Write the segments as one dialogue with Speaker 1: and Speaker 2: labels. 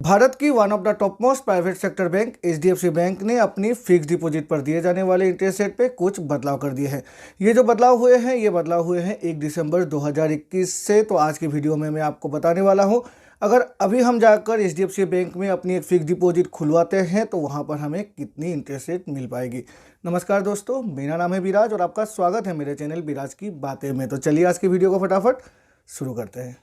Speaker 1: भारत की one of the top most private sector bank HDFC bank ने अपनी fix deposit पर दिए जाने वाले इंटरेस्ट रेट पे कुछ बदलाव कर दिए हैं। ये जो बदलाव हुए हैं 1 दिसंबर 2021 से। तो आज की वीडियो में मैं आपको बताने वाला हूँ, अगर अभी हम जाकर एचडीएफसी बैंक में अपनी एक फिक्स डिपॉजिट खुलवाते हैं तो वहाँ पर हमें कितनी इंटरेस्ट रेट मिल पाएगी। नमस्कार दोस्तों, मेरा नाम है विराज और आपका स्वागत है मेरे चैनल विराज की बातें में। तो चलिए आज की वीडियो को फटाफट शुरू करते हैं।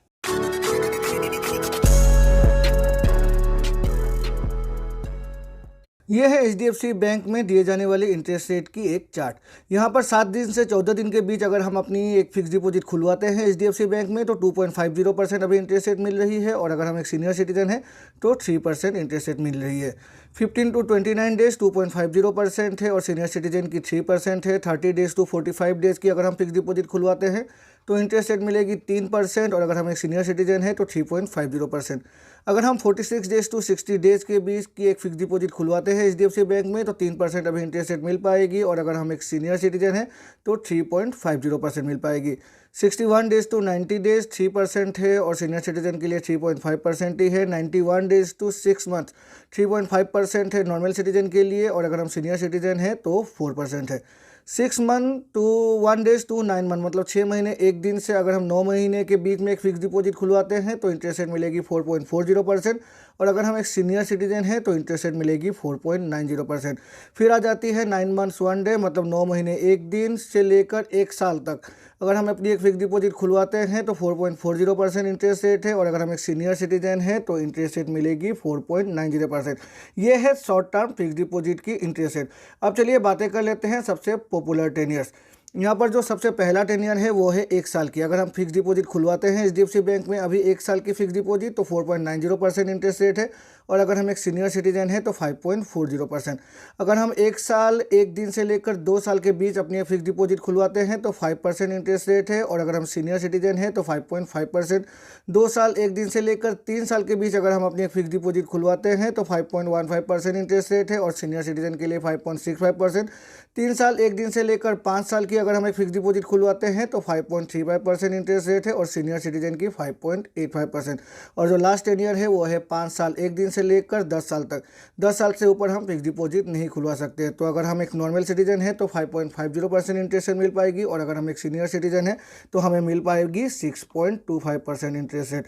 Speaker 1: यह है एचडीएफसी बैंक में दिए जाने वाले इंटरेस्ट रेट की एक चार्ट। यहाँ पर 7 दिन से 14 दिन के बीच अगर हम अपनी एक फिक्स डिपॉजिट खुलवाते हैं एचडीएफसी बैंक में तो 2.50% अभी इंटरेस्ट रेट मिल रही है। और अगर हम एक सीनियर सिटीजन हैं तो 3% इंटरेस्ट रेट मिल रही है। 15 to 29 डेज 2.50% है और सीनियर सिटीजन की 3% है। 30 डेज to 45 डेज की अगर हम फिक्स डिपॉजिट खुलवाते हैं तो इंटरेस्ट रेट मिलेगी 3% और अगर हम एक सीनियर सिटीजन है तो 3.50%। अगर हम 46 डेज to 60 डेज के बीच की एक फिक्स डिपॉजिट खुलवाते हैं एचडीएफसी बैंक में तो 3% अभी इंटरेस्ट रेट मिल पाएगी और अगर हम एक सीनियर सिटीजन है तो 3.50% मिल पाएगी। 61 डेज to 90 डेज 3% है और सीनियर सिटीजन के लिए 3.5% ही है। 91 डेज to 6 मंथ 3.5% है नॉर्मल सिटीजन के लिए और अगर हम सीनियर सिटीजन है तो 4% है। 6 month to 1 days to 9 month मतलब 6 महीने 1 दिन से अगर हम 9 महीने के बीच में एक फिक्स डिपॉजिट खुलवाते हैं तो इंटरेस्ट रेट मिलेगी 4.40% और अगर हम एक सीनियर सिटीजन हैं तो इंटरेस्ट रेट मिलेगी 4.90%। फिर आ जाती है 9 मंथ्स 1 डे मतलब 9 महीने 1 दिन से लेकर 1 साल तक अगर हम अपनी एक फिक्स डिपॉजिट खुलवाते हैं तो 4.40% इंटरेस्ट रेट है और अगर हम एक सीनियर सिटीजन हैं तो इंटरेस्ट रेट मिलेगी 4.90%। ये है शॉर्ट टर्म फिक्स डिपॉजिट की इंटरेस्ट रेट। अब चलिए बातें कर लेते हैं सबसे पॉपुलर टेनियर्स। यहाँ पर जो सबसे पहला टेनियर है वो है 1 साल की। अगर हम फिक्स डिपॉजिट खुलवाते हैं एचडीएफसी बैंक में अभी 1 साल की फिक्स डिपॉजिट तो 4.90% इंटरेस्ट रेट है और अगर हम एक सीनियर सिटीजन है तो 5.40%। अगर हम 1 साल 1 दिन से लेकर 2 साल के बीच अपनी फिक्स डिपॉजिट खुलवाते हैं तो 5% इंटरेस्ट रेट है और अगर हम सीनियर सिटीजन है तो 5.5%। 2 साल 1 दिन से लेकर 3 साल के बीच अगर हम अपनी फिक्स डिपॉजिट खुलवाते हैं तो 5.15% इंटरेस्ट रेट है और सीनियर सिटीजन के लिए 5.65%। 3 साल 1 दिन से लेकर 5 साल की अगर हम एक फिक्स डिपॉजिट खुलवाते हैं तो 5.35% इंटरेस्ट रेट है और सीनियर सिटीजन की 5.85%। और जो लास्ट टेनियर है वो है 5 साल 1 दिन से लेकर 10 साल तक। 10 साल से ऊपर हम फिक्स डिपॉजिट नहीं खुलवा सकते। तो अगर हम एक नॉर्मल सिटीजन है तो 5.50% इंटरेस्ट रेट मिल पाएगी और अगर हम एक सीनियर सिटीजन है तो हमें मिल पाएगी 6.25% इंटरेस्ट रेट।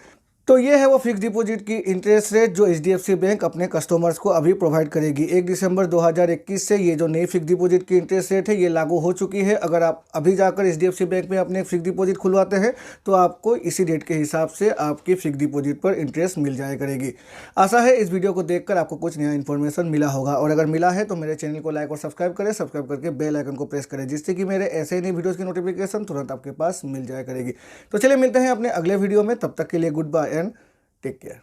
Speaker 1: तो ये है वो फिक्स डिपॉजिट की इंटरेस्ट रेट जो एचडीएफसी बैंक अपने कस्टमर्स को अभी प्रोवाइड करेगी। 1 दिसंबर 2021 से ये जो नई फिक्स डिपॉजिट की इंटरेस्ट रेट है ये लागू हो चुकी है। अगर आप अभी जाकर एचडीएफसी बैंक में अपने फिक्स डिपॉजिट खुलवाते हैं तो आपको इसी डेट के हिसाब से आपकी फिक्स डिपॉजिट पर इंटरेस्ट मिल जाया करेगी। आशा है इस वीडियो को देखकर आपको कुछ नया इन्फॉर्मेशन मिला होगा और अगर मिला है तो मेरे चैनल को लाइक और सब्सक्राइब करें। सब्सक्राइब करके बेल आइकन को प्रेस करें जिससे कि मेरे ऐसे ही नई वीडियोज़ की नोटिफिकेशन तुरंत आपके पास मिल जाया करेगी। तो चलिए मिलते हैं अपने अगले वीडियो में, तब तक के लिए goodbye and take care.